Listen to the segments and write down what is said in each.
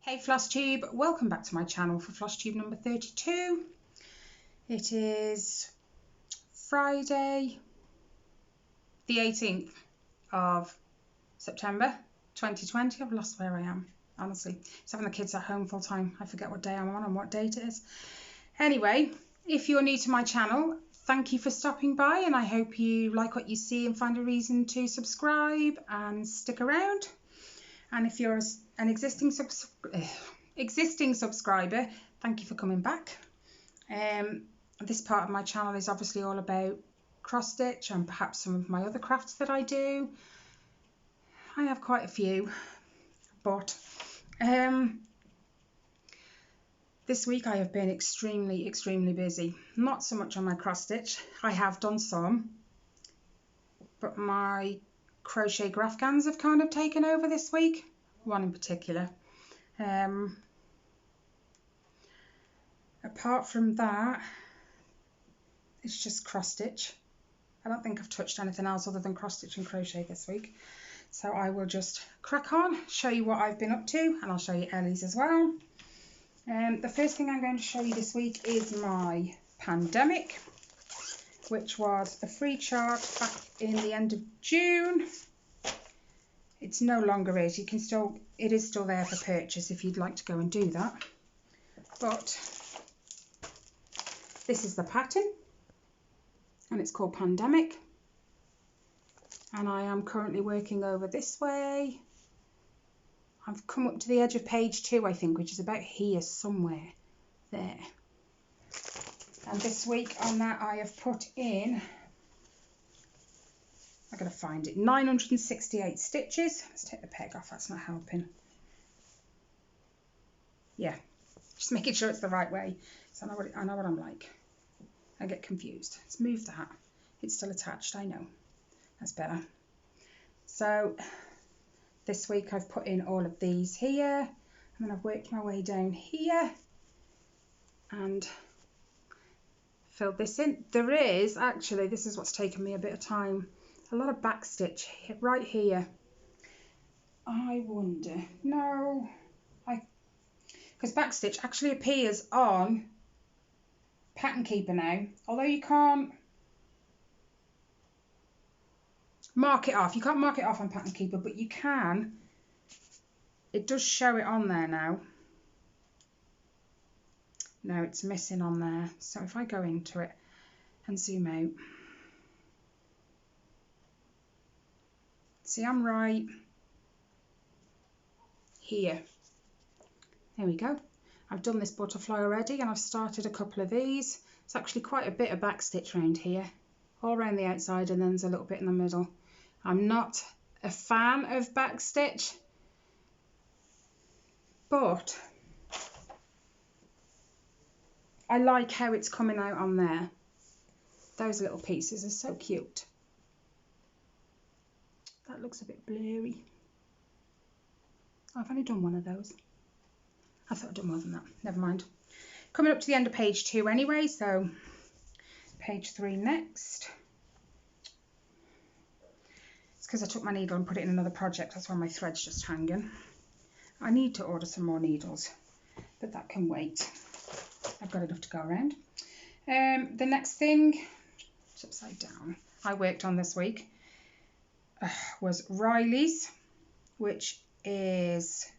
Hey Flosstube, welcome back to my channel for Flosstube number 32. It is Friday the 18th of September 2020. I've lost where I am, honestly. It's having the kids at home full time. I forget what day I'm on and what date it is. Anyway, if you're new to my channel, thank you for stopping by, and I hope you like what you see and find a reason to subscribe and stick around. And if you're an existing subscriber, thank you for coming back. This part of my channel is obviously all about cross stitch and perhaps some of my other crafts that I do. I have quite a few, but this week I have been extremely busy. Not so much on my cross stitch. I have done some, but my crochet graphgans have kind of taken over this week, one in particular. Apart from that, it's just cross stitch. I don't think I've touched anything else other than cross stitch and crochet this week, so I will just crack on, show you what I've been up to, and I'll show you Ellie's as well. The first thing I'm going to show you this week is my pandemic, which was a free chart back in the end of June. It's no longer is. It is still there for purchase if you'd like to go and do that. But this is the pattern, and it's called Pandemic. And I am currently working over this way. I've come up to the edge of page 2, I think, which is about here somewhere. There. And this week on that I have put in, I've got to find it, 968 stitches. Let's take the peg off, that's not helping. Yeah, just making sure it's the right way. So I know what I'm like. I get confused. Let's move that. It's still attached, I know. That's better. So this week I've put in all of these here, and then I've worked my way down here and filled this in. There is actually, this is what's taken me a bit of time, a lot of back stitch right here. I wonder, no, because back stitch actually appears on Pattern Keeper now, although you can't mark it off. You can't mark it off on Pattern Keeper, but you can. It does show it on there now. No, it's missing on there. So if I go into it and zoom out, see, I'm right here. There we go. I've done this butterfly already, and I've started a couple of these. It's actually quite a bit of back stitch around here, all around the outside, and then there's a little bit in the middle. I'm not a fan of back stitch, but I like how it's coming out on there. Those little pieces are so cute. That looks a bit blurry. I've only done one of those. I thought I'd done more than that. Never mind. Coming up to the end of page 2 anyway, so page 3 next. It's because I took my needle and put it in another project. That's why my thread's just hanging. I need to order some more needles, but that can wait. I've got enough to go around. The next thing, it's upside down, I worked on this week was Riley's, which is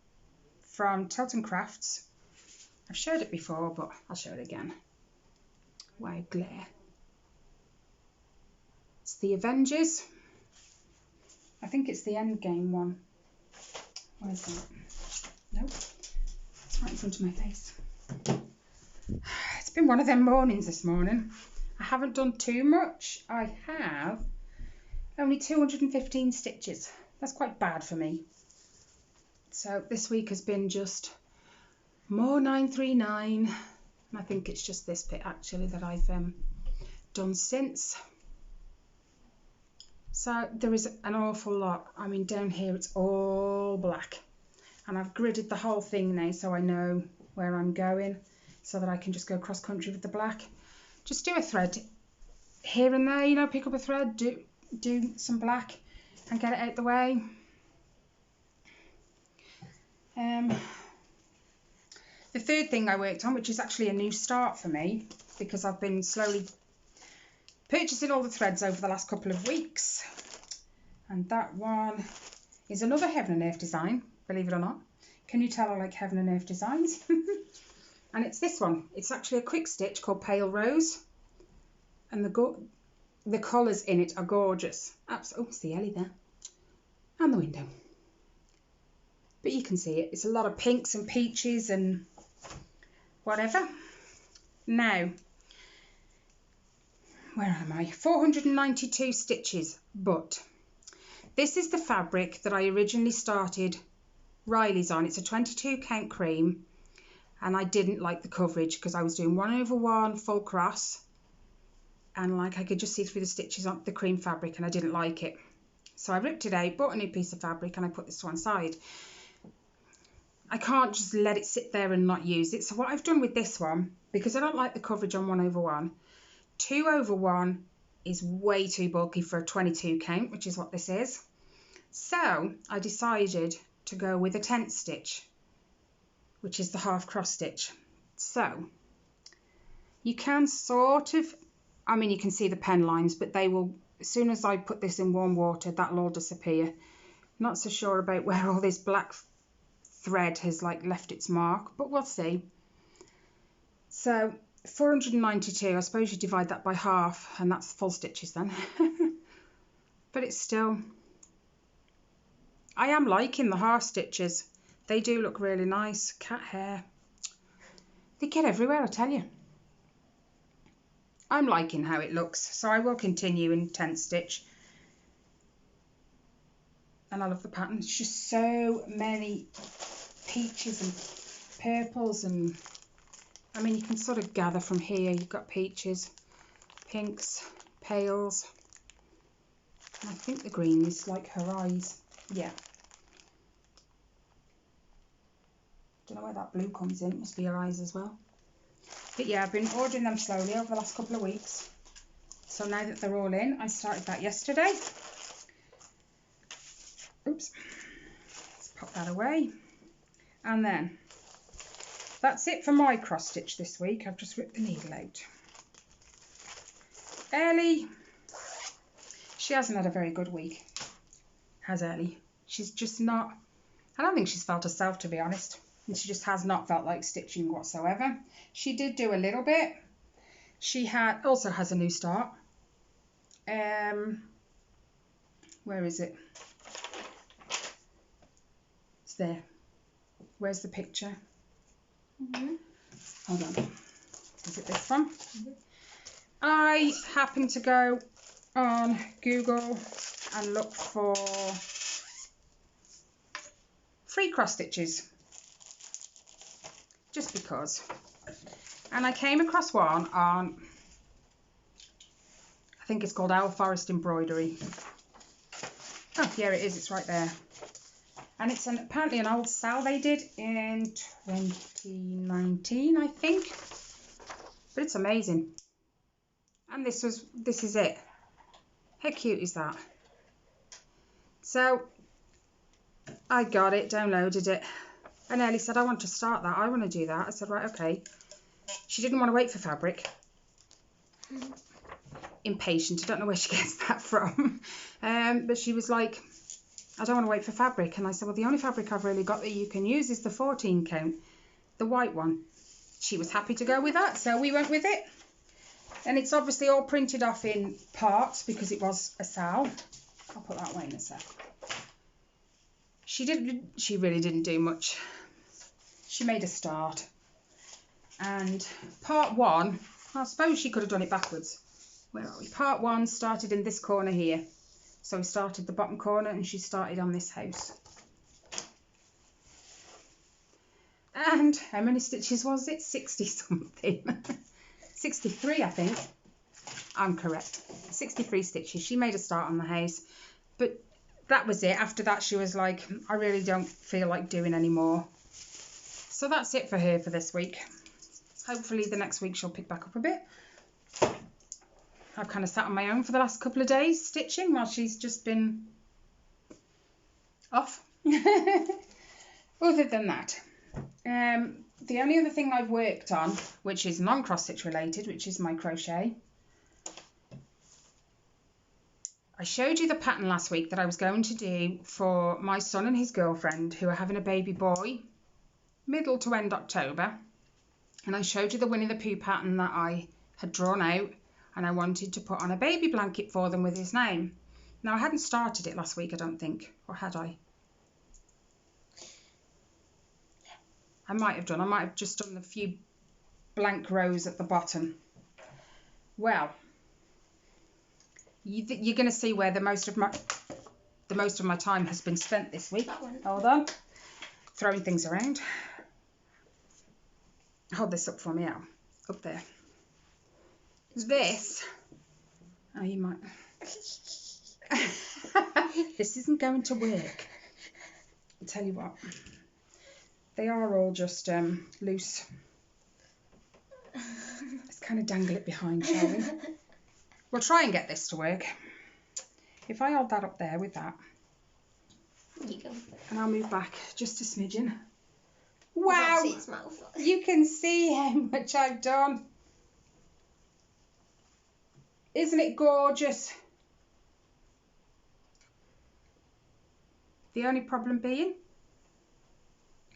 from Tilton Crafts. I've showed it before, but I'll show it again. Wow, glare. It's the Avengers. I think it's the Endgame one. Where's that? Nope. It's right in front of my face. It's been one of them mornings this morning. I haven't done too much. I have only 215 stitches. That's quite bad for me. So this week has been just more 939, and I think it's just this bit actually that I've done since. So there is an awful lot. I mean, down here it's all black, and I've gridded the whole thing now so I know where I'm going, so that I can just go cross country with the black. Just do a thread here and there, you know, pick up a thread, do some black and get it out the way. third thing I worked on, which is actually a new start for me, because I've been slowly purchasing all the threads over the last couple of weeks. And that one is another Heaven and Earth design, believe it or not. Can you tell I like Heaven and Earth designs? And it's this one. It's actually a quick stitch called Pale Rose. And the colours in it are gorgeous. Oh, it's the Ellie there. And the window. But you can see it. It's a lot of pinks and peaches and whatever. Now, where am I? 492 stitches. But this is the fabric that I originally started Riley's on. It's a 22 count cream. And I didn't like the coverage because I was doing 1/1 full cross. And like I could just see through the stitches on the cream fabric and I didn't like it. So I ripped it out, bought a new piece of fabric and I put this to one side. I can't just let it sit there and not use it. So what I've done with this one, because I don't like the coverage on 1/1, 2/1 is way too bulky for a 22 count, which is what this is. So I decided to go with a tent stitch, which is the half cross stitch. So you can sort of, I mean, you can see the pen lines, but they will, as soon as I put this in warm water, that'll all disappear. Not so sure about where all this black thread has like left its mark, but we'll see. So 492, I suppose you divide that by half and that's full stitches then. But it's still, I am liking the half stitches. They do look really nice. Cat hair, they get everywhere, I tell you. I'm liking how it looks, so I will continue in tent stitch. And I love the pattern. It's just so many peaches and purples, and I mean you can sort of gather from here. You've got peaches, pinks, pales, and I think the green is like her eyes. Yeah. Don't know where that blue comes in. It must be her eyes as well. But yeah, I've been ordering them slowly over the last couple of weeks. So now that they're all in, I started that yesterday. Oops. Let's pop that away. And then that's it for my cross stitch this week. I've just ripped the needle out. Ellie, she hasn't had a very good week, has Ellie? She's just not, I don't think she's felt herself, to be honest. And she just has not felt like stitching whatsoever. She did do a little bit. She also has a new start. Where is it? It's there. Where's the picture? Hold on. Is it this one? I happened to go on Google and look for free cross stitches. Just because. And I came across one on, I think it's called Owl Forest Embroidery. Oh, yeah, it is. It's right there. And it's apparently an old sale they did in 2019, I think. But it's amazing. And this is it. How cute is that? So I got it, downloaded it. And Ellie said, I want to start that. I want to do that. I said, right, okay. She didn't want to wait for fabric. Impatient. I don't know where she gets that from. But she was like, I don't want to wait for fabric. And I said, well, the only fabric I've really got that you can use is the 14 count, the white one. She was happy to go with that, so we went with it. And it's obviously all printed off in parts because it was a sale. I'll put that away in a sec. She really didn't do much. She made a start. And part one, I suppose she could have done it backwards. Where are we? Part one started in this corner here. So we started the bottom corner and she started on this house. And how many stitches was it? 60 something. 63, I think. I'm correct. 63 stitches. She made a start on the house. But that was it. After that, she was like, I really don't feel like doing any more. So that's it for her for this week. Hopefully the next week she'll pick back up a bit. I've kind of sat on my own for the last couple of days stitching while she's just been off. Other than that, The only other thing I've worked on, which is non-cross stitch related, which is my crochet. I showed you the pattern last week that I was going to do for my son and his girlfriend who are having a baby boy middle to end October. And I showed you the Winnie the Pooh pattern that I had drawn out, and I wanted to put on a baby blanket for them with his name. Now, I hadn't started it last week, I don't think, or had I? I might have done. I might have just done the few blank rows at the bottom. Well, you're going to see where the most of my time has been spent this week. Hold on, throwing things around. Hold this up for me, Al. Up there. This. Oh, you might. This isn't going to work. I'll tell you what. They are all just loose. Let's kind of dangle it behind, shall we? We'll try and get this to work. If I hold that up there with that. There you go. And I'll move back just a smidgen. Wow! See its mouth. You can see how much I've done. Isn't it gorgeous? The only problem being,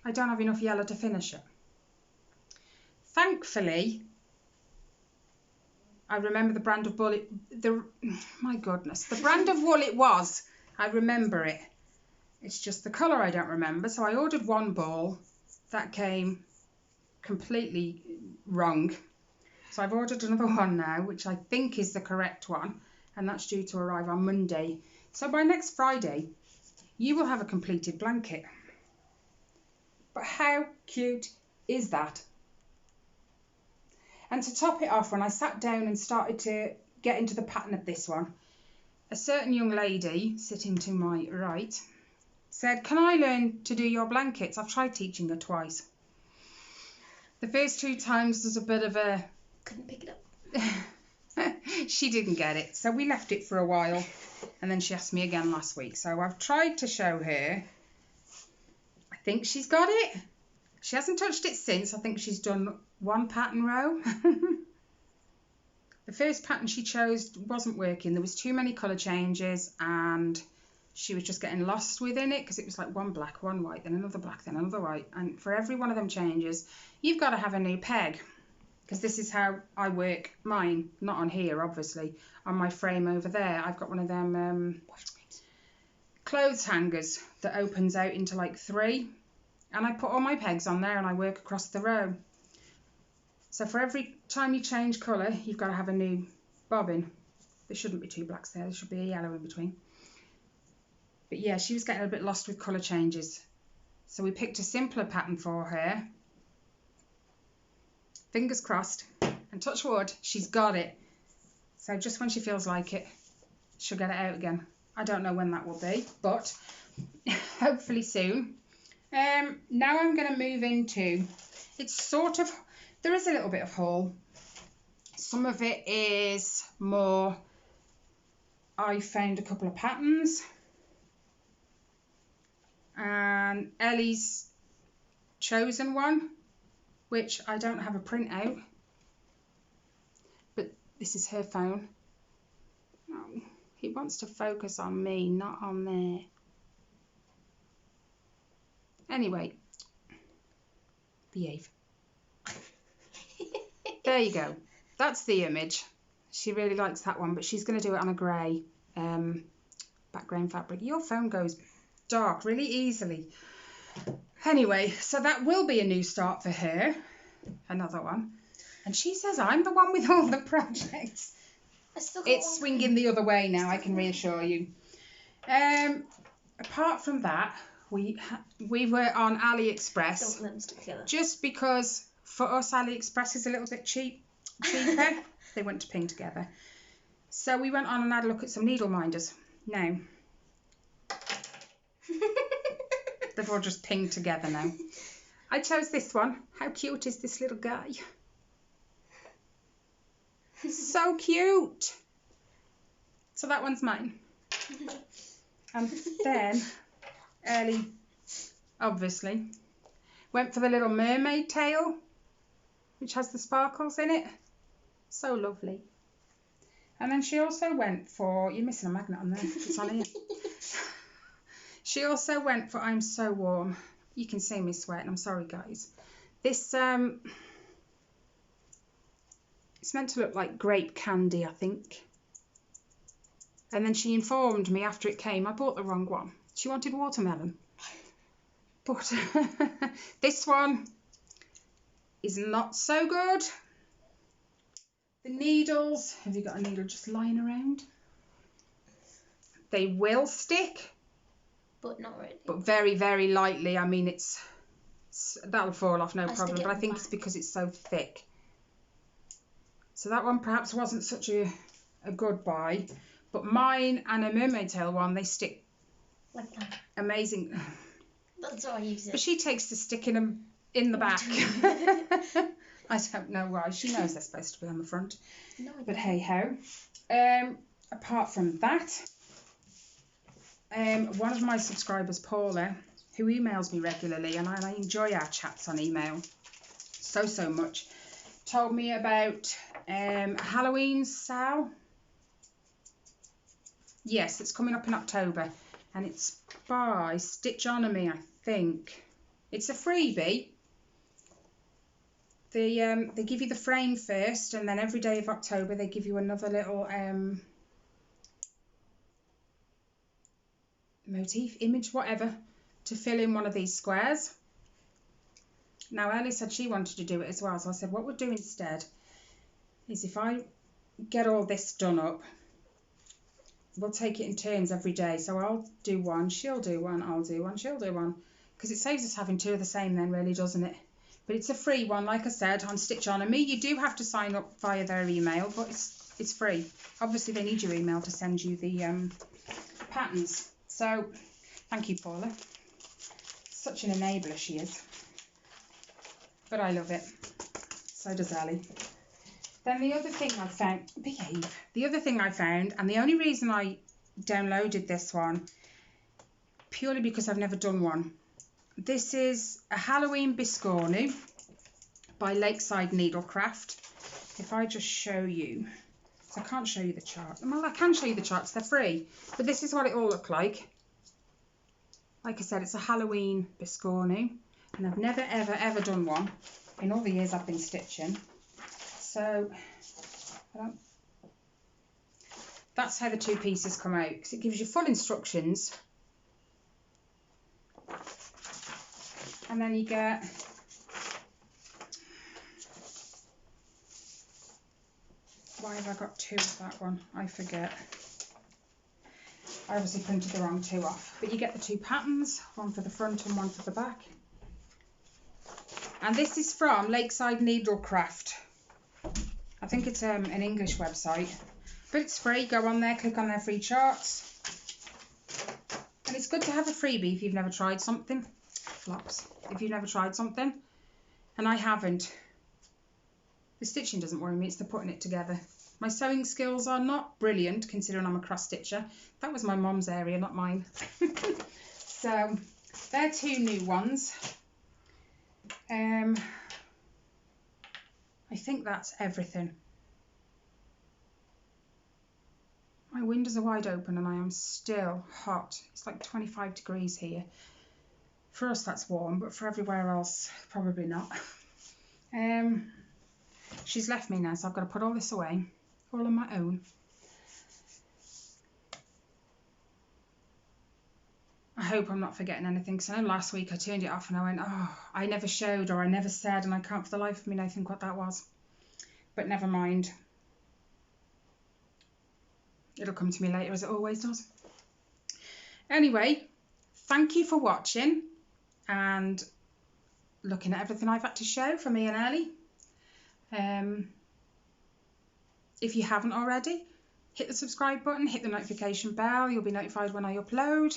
I don't have enough yellow to finish it. Thankfully, I remember the brand of wool. My goodness, the brand of wool it was. I remember it. It's just the colour I don't remember. So I ordered one ball. That came completely wrong. So I've ordered another one now, which I think is the correct one. And that's due to arrive on Monday. So by next Friday, you will have a completed blanket. But how cute is that? And to top it off, when I sat down and started to get into the pattern of this one, a certain young lady sitting to my right said, "Can I learn to do your blankets?" I've tried teaching her twice. The first 2 times there's a bit of a... Couldn't pick it up. She didn't get it, so we left it for a while, and then she asked me again last week. So I've tried to show her. I think she's got it. She hasn't touched it since. I think she's done 1 pattern row. The first pattern she chose wasn't working. There was too many colour changes, and she was just getting lost within it because it was like one black, one white, then another black, then another white. And for every one of them changes, you've got to have a new peg, because this is how I work mine. Not on here, obviously. On my frame over there, I've got one of them clothes hangers that opens out into like 3. And I put all my pegs on there and I work across the row. So for every time you change colour, you've got to have a new bobbin. There shouldn't be 2 blacks there. There should be a yellow in between. But yeah, she was getting a bit lost with colour changes. So we picked a simpler pattern for her. Fingers crossed. And touch wood, she's got it. So just when she feels like it, she'll get it out again. I don't know when that will be, but hopefully soon. Now I'm going to move into, it's sort of, there is a little bit of haul. Some of it is more, I found a couple of patterns. And Ellie's chosen one, which I don't have a print out. But this is her phone. Oh, he wants to focus on me, not on there. Anyway, behave. There you go. That's the image. She really likes that one, but she's going to do it on a grey background fabric. Your phone goes dark really easily. Anyway, so that will be a new start for her. Another one. And she says I'm the one with all the projects. It's swinging the other way now, I can reassure you. Apart from that, we were on AliExpress just because for us AliExpress is a little bit cheaper. They went to ping together. So we went on and had a look at some needle minders. Now, they've all just pinged together now. I chose this one. How cute is this little guy? So cute. So that one's mine. And then Ellie, obviously, Went for the little mermaid tail, which has the sparkles in it. So lovely. And then she also went for, you're missing a magnet on there, it's on here. She also went for, I'm so warm. You can see me sweating, I'm sorry guys. This, it's meant to look like grape candy, I think. And then she informed me after it came, I bought the wrong one. She wanted watermelon. But this one is not so good. The needles, have you got a needle just lying around? They will stick. But not really. But very, very lightly. I mean, that'll fall off no problem. But I think it's back. because it's so thick. So that one perhaps wasn't such a good buy. But mine and a mermaid tail one, they stick Like that. amazing. That's how I use it. But she takes to sticking them in the back. I don't know why. She knows they're supposed to be on the front. No, I But don't. hey ho. Apart from that, one of my subscribers, Paula, who emails me regularly, and I enjoy our chats on email so much, told me about a Halloween sale. Yes, it's coming up in October, and it's by Stitch On Me, I think. It's a freebie. They give you the frame first, and then every day of October they give you another little motif, image, whatever, to fill in one of these squares. Now Ellie said she wanted to do it as well, so I said what we'll do instead is if I get all this done up, we'll take it in turns every day. So I'll do one, she'll do one, I'll do one, she'll do one, because it saves us having two of the same then, really, doesn't it? But it's a free one, like I said, on Stitch On Me. You do have to sign up via their email, but it's free. Obviously, they need your email to send you the patterns. So, thank you, Paula. Such an enabler she is. But I love it. So does Ellie. Then the other thing I found, the other thing I found, and the only reason I downloaded this one, purely because I've never done one. This is a Halloween Biscornu by Lakeside Needlecraft. If I just show you, so I can't show you the chart. Well, I can show you the charts, they're free. But this is what it all looked like. Like I said, it's a Halloween Biscornu, and I've never, ever done one in all the years I've been stitching. So, that's how the two pieces come out, because it gives you full instructions. And then you get why have I got two of that one? I forget. I obviously printed the wrong two off. But you get the two patterns, one for the front and one for the back. And this is from Lakeside Needlecraft. I think it's an English website. But it's free. Go on there, click on their free charts. And it's good to have a freebie if you've never tried something. Flops. If you've never tried something, and I haven't. The stitching doesn't worry me, it's the putting it together. My sewing skills are not brilliant considering I'm a cross stitcher. That was my mum's area, not mine. So they're two new ones. I think that's everything. My windows are wide open and I am still hot. It's like 25 degrees here. For us that's warm, but for everywhere else probably not. She's left me now, so I've got to put all this away, all on my own. I hope I'm not forgetting anything, because I know last week I turned it off and I went, oh, I never showed or I never said, and I can't for the life of me now think what that was. But never mind. It'll come to me later, as it always does. Anyway, thank you for watching and looking at everything I've had to show for me and Ellie. If you haven't already, hit the subscribe button, hit the notification bell, you'll be notified when I upload.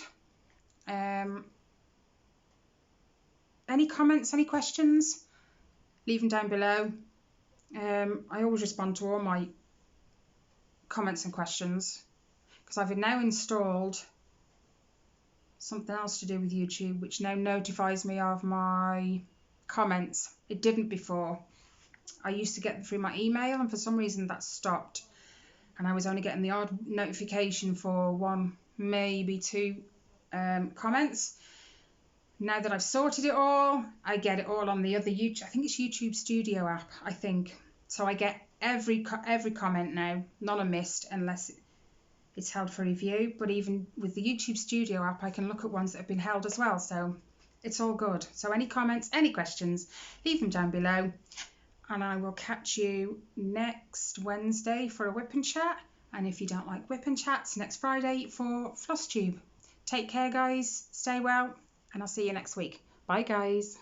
Any comments, any questions, leave them down below. I always respond to all my comments and questions, because I've now installed something else to do with YouTube, which now notifies me of my comments. It didn't before. I used to get them through my email, and for some reason that stopped, and I was only getting the odd notification for 1, maybe 2 comments. Now that I've sorted it all, I get it all on the other YouTube, I think it's YouTube Studio app, I think. So I get every comment now, none are missed unless it's held for review. But even with the YouTube Studio app, I can look at ones that have been held as well. So it's all good. So any comments, any questions, leave them down below. And I will catch you next Wednesday for a whip and chat. And if you don't like whip and chats, next Friday for Flosstube. Take care, guys. Stay well. And I'll see you next week. Bye, guys.